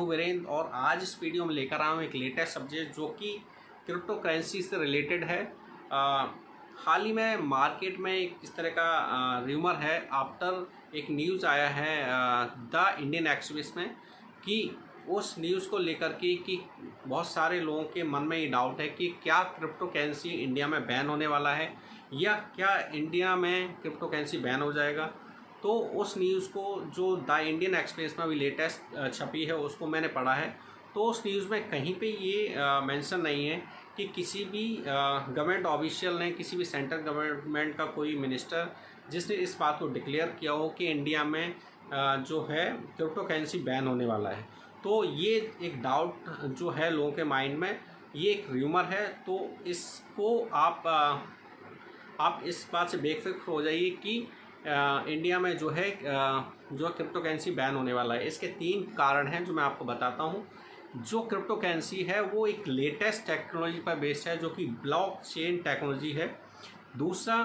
हूं वीरेंद्र और आज इस वीडियो में लेकर आया हूं एक लेटेस्ट सब्जेक्ट जो कि क्रिप्टो करेंसी से रिलेटेड है। हाल ही में मार्केट में एक इस तरह का र्यूमर है आफ्टर एक न्यूज़ आया है द इंडियन एक्सप्रेस में कि उस न्यूज़ को लेकर के कि बहुत सारे लोगों के मन में ये डाउट है कि क्या क्रिप्टो करेंसी इंडिया में बैन होने वाला है या क्या इंडिया में क्रिप्टो करेंसी बैन हो जाएगा। तो उस न्यूज़ को जो द इंडियन एक्सप्रेस में अभी लेटेस्ट छपी है उसको मैंने पढ़ा है। तो उस न्यूज़ में कहीं पे ये मेंशन नहीं है कि किसी भी गवर्नमेंट ऑफिशियल ने, किसी भी सेंट्रल गवर्नमेंट का कोई मिनिस्टर जिसने इस बात को डिक्लेयर किया हो कि इंडिया में जो है क्रिप्टो करेंसी बैन होने वाला है। तो ये एक डाउट जो है लोगों के माइंड में, ये एक र्यूमर है। तो इसको आप इस बात से बेफिक्र हो जाइए कि इंडिया में जो है जो क्रिप्टो करेंसी बैन होने वाला है। इसके 3 कारण हैं जो मैं आपको बताता हूं। जो क्रिप्टो करेंसी है वो एक लेटेस्ट टेक्नोलॉजी पर बेस्ड है जो कि ब्लॉकचेन टेक्नोलॉजी है। दूसरा,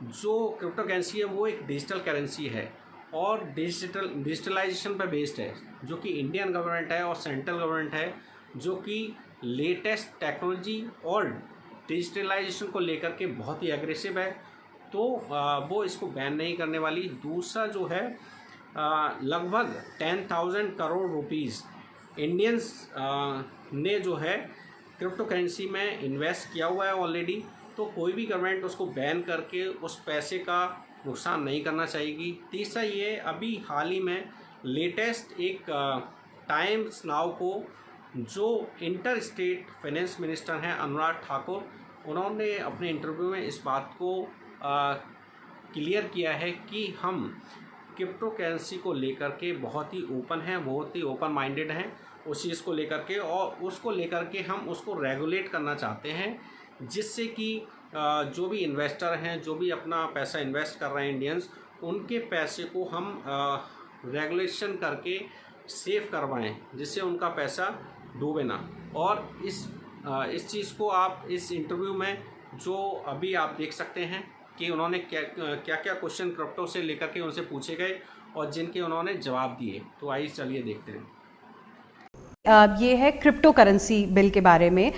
जो क्रिप्टो करेंसी है वो एक डिजिटल करेंसी है और डिजिटलाइजेशन पर बेस्ड है जो कि इंडियन गवर्नमेंट है और सेंट्रल गवर्नमेंट है जो कि लेटेस्ट टेक्नोलॉजी और डिजिटलाइजेशन को लेकर के बहुत ही एग्रेसिव है। तो वो इसको बैन नहीं करने वाली। दूसरा जो है लगभग 10,000 करोड़ रुपीज़ इंडियंस ने जो है क्रिप्टो करेंसी में इन्वेस्ट किया हुआ है ऑलरेडी। तो कोई भी गवर्नमेंट उसको बैन करके उस पैसे का नुकसान नहीं करना चाहेगी। तीसरा, ये अभी हाल ही में लेटेस्ट एक टाइम्स नाउ को जो इंटर स्टेट फाइनेंस मिनिस्टर हैं अनुराग ठाकुर, उन्होंने अपने इंटरव्यू में इस बात को क्लियर किया है कि हम क्रिप्टो करेंसी को लेकर के बहुत ही ओपन हैं, बहुत ही ओपन माइंडेड हैं उस चीज़ को लेकर के, और उसको लेकर के हम उसको रेगुलेट करना चाहते हैं जिससे कि जो भी इन्वेस्टर हैं, जो भी अपना पैसा इन्वेस्ट कर रहे हैं इंडियंस, उनके पैसे को हम रेगुलेशन करके सेव करवाएं जिससे उनका पैसा डूबे ना। और इस चीज़ को आप इस इंटरव्यू में जो अभी आप देख सकते हैं कि उन्होंने क्या क्वेश्चन क्रिप्टो से लेकर के उनसे पूछे गए और जिनके उन्होंने जवाब दिए। तो आइए चलिए देखते हैं। ये है क्रिप्टो करेंसी बिल के बारे में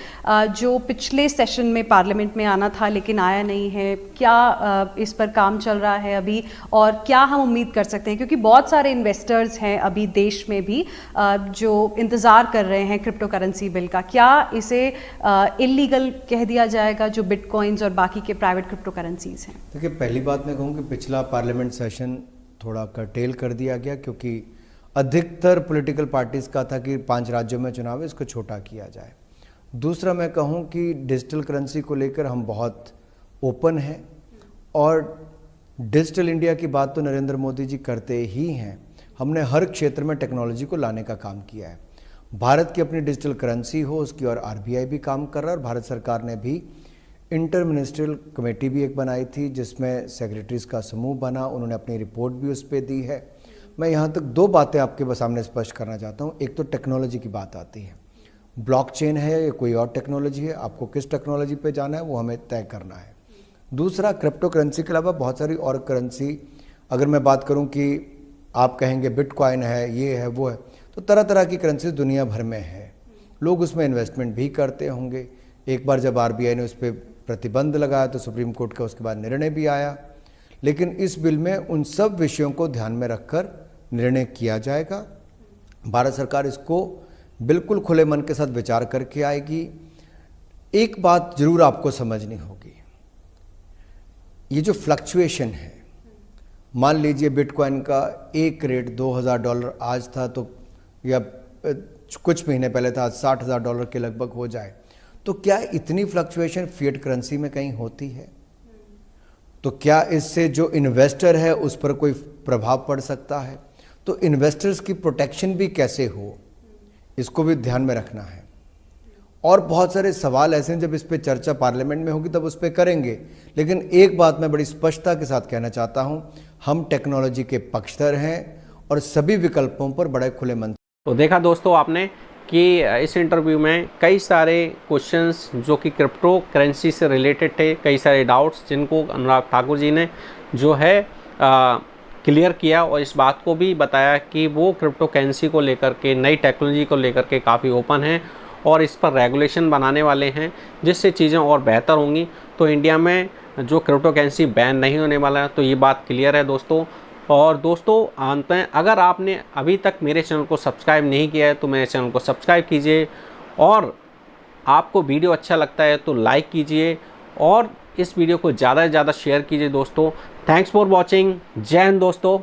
जो पिछले सेशन में पार्लियामेंट में आना था लेकिन आया नहीं है। क्या इस पर काम चल रहा है अभी और क्या हम उम्मीद कर सकते हैं, क्योंकि बहुत सारे इन्वेस्टर्स हैं अभी देश में भी जो इंतज़ार कर रहे हैं क्रिप्टो करेंसी बिल का। क्या इसे इलीगल कह दिया जाएगा जो बिटकॉइंस और बाकी के प्राइवेट क्रिप्टो करेंसीज हैं? देखिए, पहली बात मैं कहूँ कि पिछला पार्लियामेंट सेशन थोड़ा कर्टेल कर दिया गया क्योंकि अधिकतर पॉलिटिकल पार्टीज़ का था कि 5 राज्यों में चुनाव है, इसको छोटा किया जाए। दूसरा, मैं कहूँ कि डिजिटल करेंसी को लेकर हम बहुत ओपन हैं और डिजिटल इंडिया की बात तो नरेंद्र मोदी जी करते ही हैं। हमने हर क्षेत्र में टेक्नोलॉजी को लाने का काम किया है। भारत की अपनी डिजिटल करेंसी हो उसकी, और RBI भी काम कर रहा है और भारत सरकार ने भी इंटर मिनिस्ट्रियल कमेटी भी एक बनाई थी जिसमें सेक्रेटरीज का समूह बना, उन्होंने अपनी रिपोर्ट भी उस पर दी है। मैं यहाँ तक 2 बातें आपके सामने स्पष्ट करना चाहता हूँ। एक तो टेक्नोलॉजी की बात आती है, ब्लॉकचेन है या कोई और टेक्नोलॉजी है, आपको किस टेक्नोलॉजी पे जाना है वो हमें तय करना है। दूसरा, क्रिप्टो करेंसी के अलावा बहुत सारी और करेंसी, अगर मैं बात करूँ कि आप कहेंगे बिटकॉइन है, ये है, वो है, तो तरह तरह की करेंसी दुनिया भर में है। लोग उसमें इन्वेस्टमेंट भी करते होंगे। एक बार जब RBI ने उस पर प्रतिबंध लगाया तो सुप्रीम कोर्ट का उसके बाद निर्णय भी आया। लेकिन इस बिल में उन सब विषयों को ध्यान में रखकर निर्णय किया जाएगा। भारत सरकार इसको बिल्कुल खुले मन के साथ विचार करके आएगी। एक बात जरूर आपको समझनी होगी, ये जो फ्लक्चुएशन है, मान लीजिए बिटकॉइन का एक रेट $2,000 आज था तो, या कुछ महीने पहले था, $60,000 के लगभग हो जाए, तो क्या इतनी फ्लक्चुएशन फिएट करेंसी में कहीं होती है? तो क्या इससे जो इन्वेस्टर है उस पर कोई प्रभाव पड़ सकता है? तो इन्वेस्टर्स की प्रोटेक्शन भी कैसे हो, इसको भी ध्यान में रखना है। और बहुत सारे सवाल ऐसे हैं, जब इस पे चर्चा पार्लियामेंट में होगी तब उस पे करेंगे। लेकिन एक बात मैं बड़ी स्पष्टता के साथ कहना चाहता हूं, हम टेक्नोलॉजी के पक्षधर हैं और सभी विकल्पों पर बड़े खुले मन। तो देखा दोस्तों आपने कि इस इंटरव्यू में कई सारे क्वेश्चंस जो कि क्रिप्टो करेंसी से रिलेटेड थे, कई सारे डाउट्स जिनको अनुराग ठाकुर जी ने जो है क्लियर किया और इस बात को भी बताया कि वो क्रिप्टो करेंसी को लेकर के, नई टेक्नोलॉजी को लेकर के काफ़ी ओपन हैं और इस पर रेगुलेशन बनाने वाले हैं, जिससे चीज़ें और बेहतर होंगी। तो इंडिया में जो क्रिप्टो करेंसी बैन नहीं होने वाला है, तो ये बात क्लियर है दोस्तों। और दोस्तों अंत में, अगर आपने अभी तक मेरे चैनल को सब्सक्राइब नहीं किया है तो मेरे चैनल को सब्सक्राइब कीजिए, और आपको वीडियो अच्छा लगता है तो लाइक कीजिए और इस वीडियो को ज़्यादा से ज़्यादा शेयर कीजिए दोस्तों। Thanks for watching. जय हिंद दोस्तों।